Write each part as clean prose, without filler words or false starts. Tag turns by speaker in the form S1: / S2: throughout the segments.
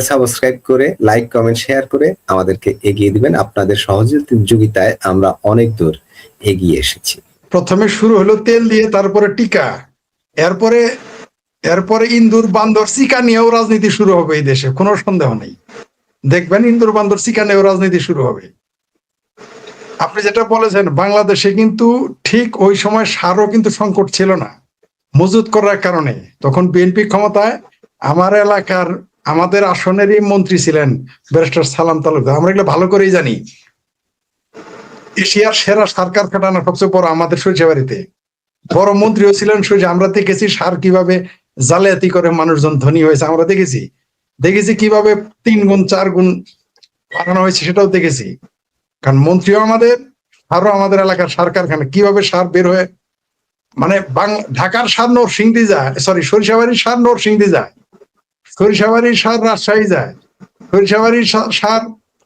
S1: Subscribe করে like comment share করে আমাদেরকে এগিয়ে দিবেন। আপনাদের সহযোগিতায় আমরা অনেক দূর এগিয়ে এসেছি।
S2: প্রথমে শুরু হলো তেল দিয়ে, তারপরে টিকা, এরপরে এরপরে ইন্দুর বান্দর চিকা নিয়েও রাজনীতি শুরু হবে এই দেশে, কোনো সন্দেহ নেই। দেখবেন ইন্দুর বান্দর চিকা নিয়েও রাজনীতি শুরু হবে। আপনি যেটা বলেছেন, বাংলাদেশে কিন্তু ঠিক ওই সময় সারও কিন্তু সংকট ছিল না মজুত করার কারণে। তখন বিএনপি ক্ষমতায়, আমার এলাকার আমাদের আসনেরই মন্ত্রী ছিলেন ব্যারিস্টার সালাম তালুকদার। আমরা এগুলো ভালো করেই জানি। এশিয়ার সেরা সার কারখানা সবচেয়ে বড় আমাদের সরিষাবাড়িতে। বড় মন্ত্রীও ছিলেন সরিষা। আমরা দেখেছি সার কিভাবে জালিয়াতি করে মানুষজন ধনী হয়েছে, আমরা দেখেছি কিভাবে 3 গুণ 4 গুণ বাড়ানো হয়েছে, সেটাও দেখেছি। কারণ মন্ত্রীও আমাদের, আরো আমাদের এলাকার সার কারখানা কিভাবে সার বের হয়ে, মানে ঢাকার সার নরসিংদী যায়, সরি সরিষাবাড়ির সার নরসিংদী যায়, সরিষাবাড়ির সার রাজশাহী যায়, সরিষাবাড়ির সার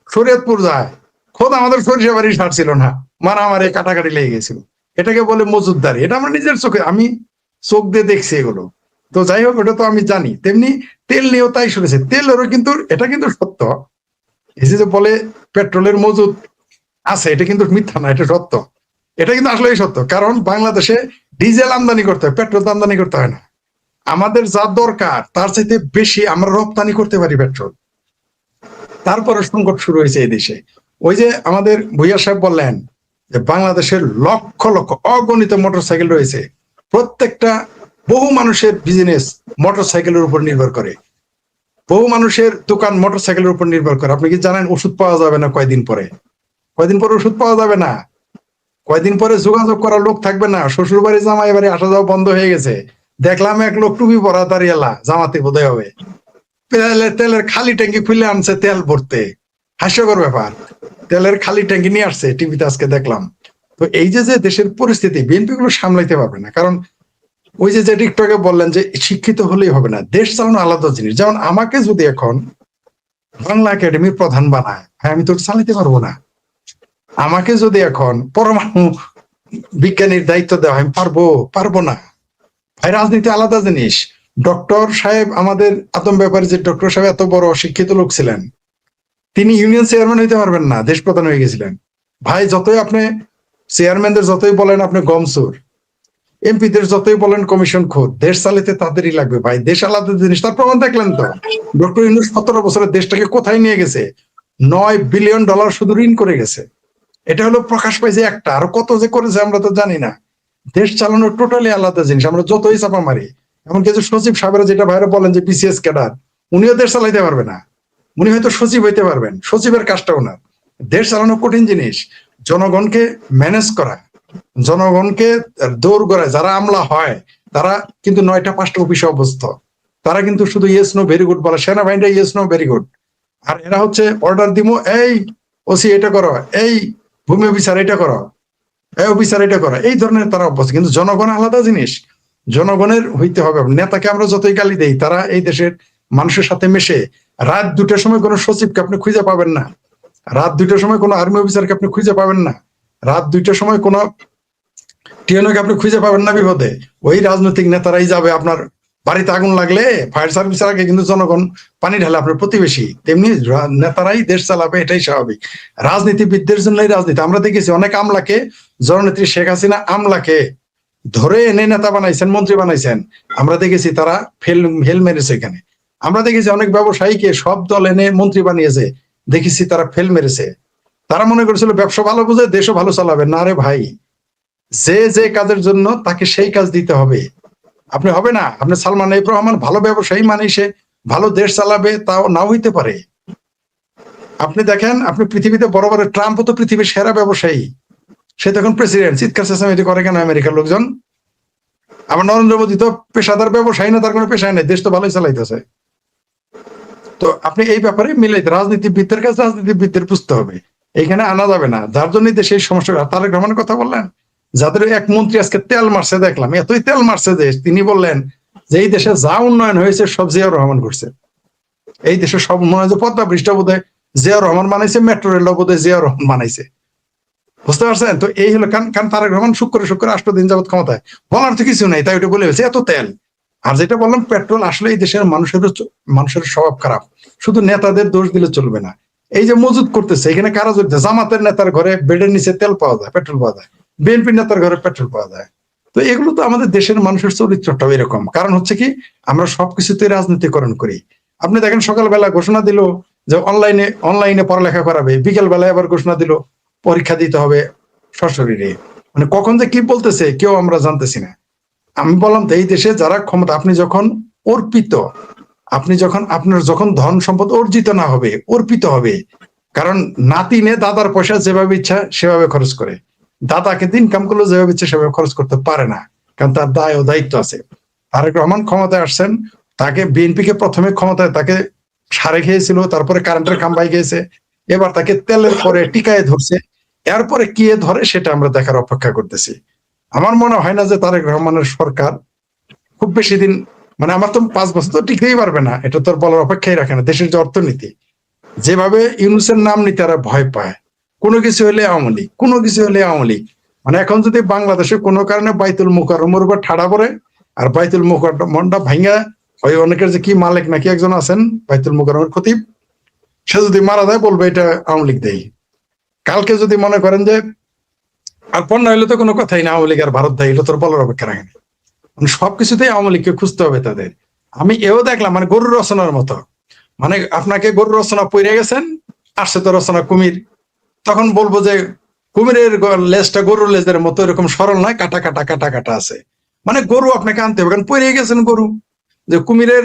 S2: শরীয়তপুর যায়। খোদ আমাদের সরিষাবাড়ির সার ছিল না, মারামারি কাটাকাটি লেগে গেছিল। এটাকে বলে মজুদদারি। এটা আমরা নিজের চোখে, আমি চোখ দিয়ে দেখছি এগুলো। তো যাই হোক, ওটা তো আমি জানি। তেমনি তেল নিয়েও তাই শুনেছে। তেলেরও কিন্তু, এটা কিন্তু সত্য, এই যে বলে পেট্রোলের মজুদ আছে, এটা কিন্তু মিথ্যা না, এটা সত্য। এটা কিন্তু আসলেই সত্য। কারণ বাংলাদেশে ডিজেল আমদানি করতে হয়, পেট্রোল আমদানি করতে হয় না। আমাদের যা দরকার তার চাইতে বেশি আমরা রপ্তানি করতে পারি পেট্রোল। তারপরে সংকট শুরু হয়েছে এই দেশে। ওই যে আমাদের ভূঁইয়া সাহেব বললেন যে বাংলাদেশের লক্ষ লক্ষ অগণিত মোটরসাইকেল রয়েছে। প্রত্যেকটা, বহু মানুষের বিজনেস মোটরসাইকেলের উপর নির্ভর করে। বহু মানুষের দোকান মোটরসাইকেলের উপর নির্ভর করে। আপনি কি জানেন ওষুধ পাওয়া যাবে না কয়দিন পরে ওষুধ পাওয়া যাবে না। কয়দিন পরে যোগাযোগ করার লোক থাকবে না। শ্বশুর বাড়ি জামাই বাড়ি আসা যাওয়া বন্ধ হয়ে গেছে। দেখলাম এক লোক টুপি পরা দাঁড়িয়ে জামাতে বোধহয় হবে, তেলের খালি ট্যাঙ্কি খুলে আনছে তেল ভরতে। হাস্যকর ব্যাপার। তেলের খালি ট্যাঙ্কি নিয়ে আসছে, টিভিতে আজকে দেখলাম। তো এই যে দেশের পরিস্থিতি, বিএনপি গুলো সামলাইতে পারবে না। কারণ ওই যে একটু আগে বললেন যে শিক্ষিত হলেই হবে না, দেশ চালানো আলাদা জিনিস। যেমন আমাকে যদি এখন বাংলা একাডেমির প্রধান বানায়, আমি তো চালাইতে পারবো না। আমাকে যদি এখন পরমাণু বিজ্ঞানীর দায়িত্ব দেওয়া, আমি পারবো না ভাই। রাজনীতি আলাদা জিনিস। ডক্টর সাহেব, আমাদের আতম ব্যাপারে যে ডক্টর সাহেব এত বড় শিক্ষিত লোক ছিলেন, তিনি ইউনিয়ন চেয়ারম্যান হইতে পারবেন না, দেশ প্রধান হয়ে গেছিলেন। ভাই যতই আপনি চেয়ারম্যানদের যতই বলেন আপনি গমসুর, এমপিদের যতই বলেন কমিশন খোদ, দেশ চালাতে তাদেরই লাগবে ভাই। দেশ আলাদা জিনিস। তার প্রমাণ দেখলেন তো, ডক্টর ইউনূস 17 বছরের দেশটাকে কোথায় নিয়ে গেছে। $9 বিলিয়ন শুধু ঋণ করে গেছে। এটা হলো প্রকাশ পাইছে একটা, আর কত যে করেছে আমরা তো জানি না। দেশ চালানো টোটালি আলাদা জিনিস। আমরা যতই চাপা মারি, এমনকি যে সচিব সাহেবের যেটা ভাইরা বলেন যে বিসিএস ক্যাডার, উনিও দেশ চালাইতে পারবে না। উনি হয়তো সচিব হইতে পারবেন, সচিবের কাজটা ওনার। দেশ চালানো কঠিন জিনিস। জনগণকে ম্যানেজ করা, জনগণকে দৌড় করা। যারা আমলা হয় তারা কিন্তু 9টা 5টা অফিসে অবস্থ। তারা কিন্তু শুধু ইয়েস নো ভেরি গুড বলে। সেনাবাহিনীরা ইয়েস নো ভেরি গুড, আর এরা হচ্ছে অর্ডার দিমো, এই ওসি এটা করো, এই ভূমি অফিসার এটা করো, এই অফিসার এটা করো, এই ধরনের তারা অভ্যস্ত। কিন্তু জনগণ আলাদা জিনিস। জনগণের হইতে হবে। নেতাকে আমরা যতই গালি দেই, তারা এই দেশের মানুষের সাথে মেশে। রাত 2টার সময় কোনো সচিবকে আপনি খুঁজে পাবেন না। রাত 2টার সময় কোনো আর্মি অফিসারকে আপনি খুঁজে পাবেন না। রাত 2টার সময় কোনো টিএনওকে আপনি খুঁজে পাবেন না বিপদে। ওই রাজনৈতিক নেতারাই যাবে আপনার বাড়িতে আগুন লাগলে ফায়ার সার্ভিসের আগে কিন্তু জনগণ পানি ঢালে আপনার প্রতিবেশী। তেমনি নেতারাই দেশ চালাবে, এটাই স্বাভাবিক। রাজনীতিবিদদের জন্যই রাজনীতি। আমরা দেখেছি অনেক আমলাকে, জননেত্রী শেখ হাসিনা আমলাকে ধরে এনে নেতা বানাইছেন, মন্ত্রী বানাইছেন। আমরা দেখেছি তারা ফেল মেরেছে এখানে। আমরা দেখেছি অনেক ব্যবসায়ীকে সব দল এনে মন্ত্রী বানিয়েছে, দেখেছি তারা ফেল মেরেছে। তারা মনে করেছিল ব্যবসা ভালো বুঝে দেশও ভালো চালাবে। না রে ভাই, যে কাজের জন্য তাকে সেই কাজ দিতে হবে। আপনি হবে না, আপনি সালমান এফ রহমান ভালো ব্যবসায়ী মানে সে ভালো দেশ চালাবে, তাও নাও হইতে পারে। আপনি দেখেন, আপনি পৃথিবীতে বড় বড়, ট্রাম্পও তো পৃথিবীর সেরা ব্যবসায়ী, সে তখন প্রেসিডেন্ট। চিৎকার চেঁচামেচি করে কেন আমেরিকার লোকজন? আবার নরেন্দ্র মোদী তো পেশাদার ব্যবসায়ী না, তার কোনো পেশায় নেই, দেশ তো ভালোই চালাইতেছে। তো আপনি এই ব্যাপারে মিলাইতে, রাজনীতিবিদদের কাছে রাজনীতিবিদদের বুঝতে হবে, এইখানে আনা যাবে না। যার জন্য দেশে এই সমস্যা। তারেক রহমানের কথা বললেন, যাদের এক মন্ত্রী আজকে তেল মারছে দেখলাম, এতই তেল মারছে দেশ, তিনি বললেন যে এই দেশে যা উন্নয়ন হয়েছে সব জিয়াউর রহমান করছে। এই দেশে সব মনে হয় যে পদ্মা ব্রিজটা বোধহয় জিয়াউর রহমান বানাইছে, মেট্রো রেলও বোধহয় জিয়াউর রহমান বানাইছে। বুঝতে পারছেন তো? এই হলো কারণ তারেক রহমান শুক্র 8 দিন যাবত ক্ষমতায়, বলার তো কিছু নাই, তাই ওটা বলে ফেলছে এত তেল। আর যেটা বললাম পেট্রোল, আসলে এই দেশের মানুষের স্বভাব খারাপ, শুধু নেতাদের দোষ দিলে চলবে না। এই যে মজুত করতেছে, এখানে কারা জড়িত? জামাতের নেতার ঘরে বেডের নিচে তেল পাওয়া যায়, পেট্রোল পাওয়া যায়, বিএনপি নেতার ঘরে পেট্রোল পাওয়া যায়। তো এগুলো তো আমাদের দেশের মানুষের চরিত্রটাও এরকম। কারণ হচ্ছে কি, আমরা সবকিছুতে রাজনীতিকরণ করি। আপনি দেখেন সকালবেলা ঘোষণা দিল যে অনলাইনে পড়ালেখা করাবে, বিকেল বেলায় আবার ঘোষণা দিল পরীক্ষা দিতে হবে সশরীরে। মানে কখন যে কি বলতেছে কেউ আমরা জানতেছি না। আমি বললাম তো, এই দেশে যারা ক্ষমতা, আপনি যখন অর্পিত, আপনার যখন ধন সম্পদ অর্জিত না হবে, অর্পিত হবে। কারণ নাতিনে দাদার পয়সা যেভাবে ইচ্ছা সেভাবে খরচ করে, দাদা কিন্তু ইনকাম করলে যেভাবে ইচ্ছা সেভাবে খরচ করতে পারে না, কারণ তার দায় ও দায়িত্ব আছে। তারেক রহমান ক্ষমতায় আসছেন, তাকে বিএনপি কে প্রথমে ক্ষমতায় তাকে সারে খেয়েছিল, তারপরে কারেন্টের খাম্বাই গিয়েছে, এবার তাকে তেলের পরে টিকায় ধরছে, এরপরে কি ধরে সেটা আমরা দেখার অপেক্ষা করতেছি। আমার মনে হয় না যে তারেক রহমানের সরকার খুব বেশি দিন, মানে আমার তো 5 বছর তো টিকতেই পারবে না, এটা তো বলার অপেক্ষাই রাখে না। দেশের যে অর্থনীতি, যেভাবে ইউনূসের নাম নিতে তারা ভয় পায়, কোনো কিছু হলে আওয়ামী লীগ, কোনো কিছু হলে আওয়ামী লীগ। মানে এখন যদি বাংলাদেশে কোনো কারণে বাইতুল মুকাররমের উপর ঠাড়া পড়ে, আর বাইতুল মুকাররমটা ভাঙ্গা, ওই অনেকের যে কি মালিক নাকি একজন আছেন বাইতুল মুকাররমের খতিব, সে যদি মারা যায় বলবে এটা আওয়ামী লীগ দেয়। কালকে যদি মনে করেন যে আর পণ্য হইলে তো কোনো কথাই না, আওয়ামী লীগ আর ভারত দেয়, এটা তোর বলার অপেক্ষা রাখে না। মানে সবকিছুতেই আওয়ামী লীগকে খুঁজতে হবে তাদের। আমি এও দেখলাম, মানে গরুর রচনার মতো, মানে আপনাকে গরুর রচনা পড়ে গেছেন, আসছে তো রচনা কুমির, তখন বলবো যে কুমিরের লেজটা গরুর লেজের মতো এরকম সরল নয়, কাটা কাটা কাটা কাটা আছে। মানে গরু আপনাকে আনতে হবে, কারণ পড়ে গেছেন গরু। যে কুমিরের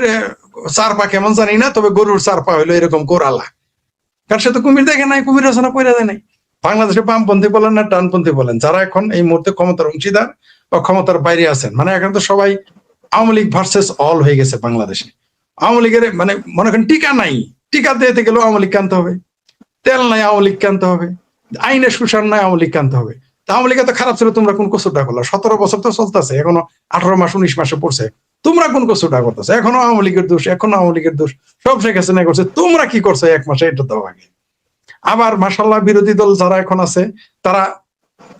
S2: 4 পা কেমন জানি না, তবে গরুর 4 পা হইলো এরকম গোড়ালা, কারণ সে তো কুমির দেখে নাই, কুমির রচনা পড়ে যায় নাই। বাংলাদেশে বামপন্থী বলেন না ডানপন্থী বলেন, যারা এখন এই মুহূর্তে ক্ষমতার অংশীদার বা ক্ষমতার বাইরে আছেন, মানে এখন তো সবাই আওয়ামী লীগ ভার্সেস অল হয়ে গেছে বাংলাদেশে। আওয়ামী লীগের মানে মনে করেন টিকা নাই, টিকা দিতে গেলেও আওয়ামী লীগ আনতে হবে, তেল নাই আওয়ামী লীগ আনতে হবে, আইনের সুশাসন নাই আওয়ামী লীগ আনতে হবে। তা আওয়ামী লীগ এত খারাপ ছিল, তোমরা কোন কসুরটা করলা? 17 বছর তো চলতেছে, এখনো 18 মাস 19 মাসে পড়ছে, তোমরা কোন কসুরটা করতেছে? এখনো আওয়ামী লীগের দোষ, এখনো আওয়ামী লীগের দোষ, সব শেখ হাসিনা করছে, তোমরা কি করছো 1 মাসে? এটা দাও আগে। আবার মাশাআল্লাহ বিরোধী দল যারা এখন আছে,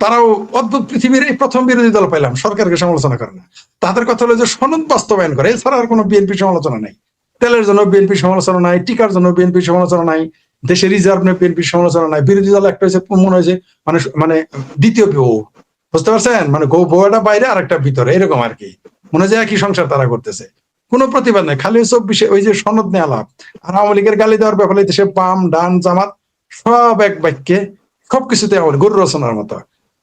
S2: তারাও অদ্ভুত, পৃথিবীর এই প্রথম বিরোধী দল পাইলাম সরকারকে সমালোচনা করে না। তাদের কথা হলো যে সনদ বাস্তবায়ন করে, এছাড়া আর কোনো বিএনপি সমালোচনা নাই। তেলের জন্য বিএনপি সমালোচনা নাই, টিকার জন্য বিএনপি সমালোচনা নাই, দেশের রিজার্ভ নিয়ে বিএনপি সমালোচনা নাই। বিরোধী দল একটা হয়েছে, মনে হয়েছে মানে মানে দ্বিতীয় বউ, বুঝতে পারছেন? মানে বউটা বাইরে আর একটা ভিতরে, এরকম আর কি, মনে হয় একই সংসার তারা করতেছে, কোনো প্রতিবাদ নেই, খালি 24 ওই যে সনদ নিয়ে আলাপ। আর আওয়ামী লীগের গালি দেওয়ার ব্যাপারে দেশে বাম ডান জামাত সব এক বাক্যে সবকিছুতে আমার গরু রচনার মতো।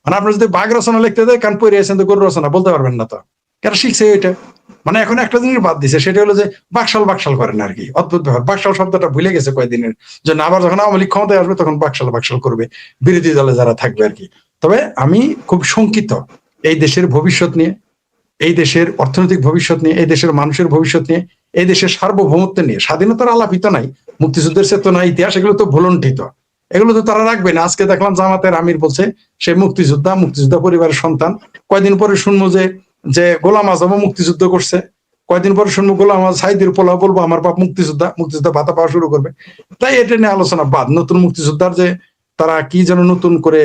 S2: মানে আপনি যদি বাঘ রচনা লিখতে দেয়, কান পড়ে আছেন তো গরু রচনা বলতে পারবেন না, তো কেন শিখছে এটা? মানে এখন একটা জিনিস বাদ দিছে, সেটা হলো যে বাকশাল করেন আর কি। অদ্ভুত ব্যাপার, বাকশাল শব্দটা ভুলে গেছে কয়েকদিনের জন্য, আবার যখন আওয়ামী লীগ ক্ষমতায় আসবে তখন বাকশাল করবে বিরোধী দলে যারা থাকবে আর কি। তবে আমি খুব শঙ্কিত এই দেশের ভবিষ্যৎ নিয়ে, এই দেশের অর্থনৈতিক ভবিষ্যৎ নিয়ে, এই দেশের মানুষের ভবিষ্যৎ নিয়ে, এই দেশের সার্বভৌমত্ব নিয়ে। স্বাধীনতার আলাপিত নাই, মুক্তিযুদ্ধের চেতনা, ইতিহাস, এগুলো তো ভুলণ্ঠিত, এগুলো তো তারা রাখবে না। আজকে দেখলাম জামাতের আমির বলছে সে মুক্তিযোদ্ধা পরিবারের সন্তান। কয়দিন পরে শুনবো যে গোলাম আজমও মুক্তিযুদ্ধ করছে, কয়দিন পরে শুনবো গোলাম সাইদির পোলা বলবো আমার বাপ মুক্তিযোদ্ধা ভাতা পাওয়া শুরু করবে। তাই এটা নিয়ে আলোচনা বাদ। নতুন মুক্তিযোদ্ধার যে তারা কি যেন নতুন করে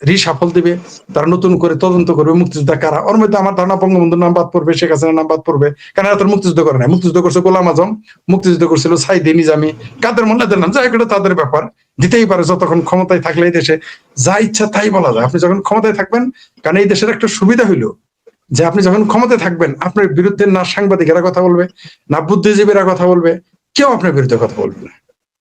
S2: রিসাফল দিবে, তারা নতুন করে তদন্ত করবে মুক্তিযোদ্ধা কারা। ওর মধ্যে আমার ধারণা বঙ্গবন্ধুর নাম বাদ পড়বে, শেখ হাসিনার নাম বাদ পড়বে, কারণ এরা তো মুক্তিযুদ্ধ করে নাই। মুক্তিযুদ্ধ করছে গোলাম আজম, মুক্তিযুদ্ধ করছিল সাইদি নিজামী, কাদের মোল্লাদের নাম, যাই এটা তাদের ব্যাপার, দিতেই পারে। যতক্ষণ ক্ষমতায় থাকলে এই দেশে যা ইচ্ছা তাই বলা যায়। আপনি যখন ক্ষমতায় থাকবেন, কারণ এই দেশের একটা সুবিধা হইলো যে আপনি যখন ক্ষমতায় থাকবেন, আপনার বিরুদ্ধে না সাংবাদিকেরা কথা বলবে, না বুদ্ধিজীবীরা কথা বলবে, কেউ আপনার বিরুদ্ধে কথা বলবে না।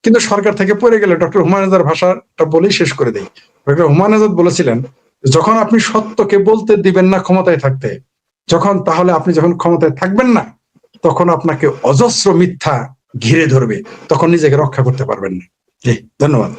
S2: কিন্তু সরকার থেকে পড়ে গেলে ডক্টর হুমায়ুন আজাদ ভাষাটা বলেই শেষ করে দেই। ডক্টর হুমায়ুন আজাদ বলেছিলেন, যখন আপনি সত্যকে বলতে দিবেন না ক্ষমতায় থাকতে, তাহলে আপনি যখন ক্ষমতায় থাকবেন না, তখন আপনাকে অজস্র মিথ্যা ঘিরে ধরবে, তখন নিজেকে রক্ষা করতে পারবেন না। জি, ধন্যবাদ।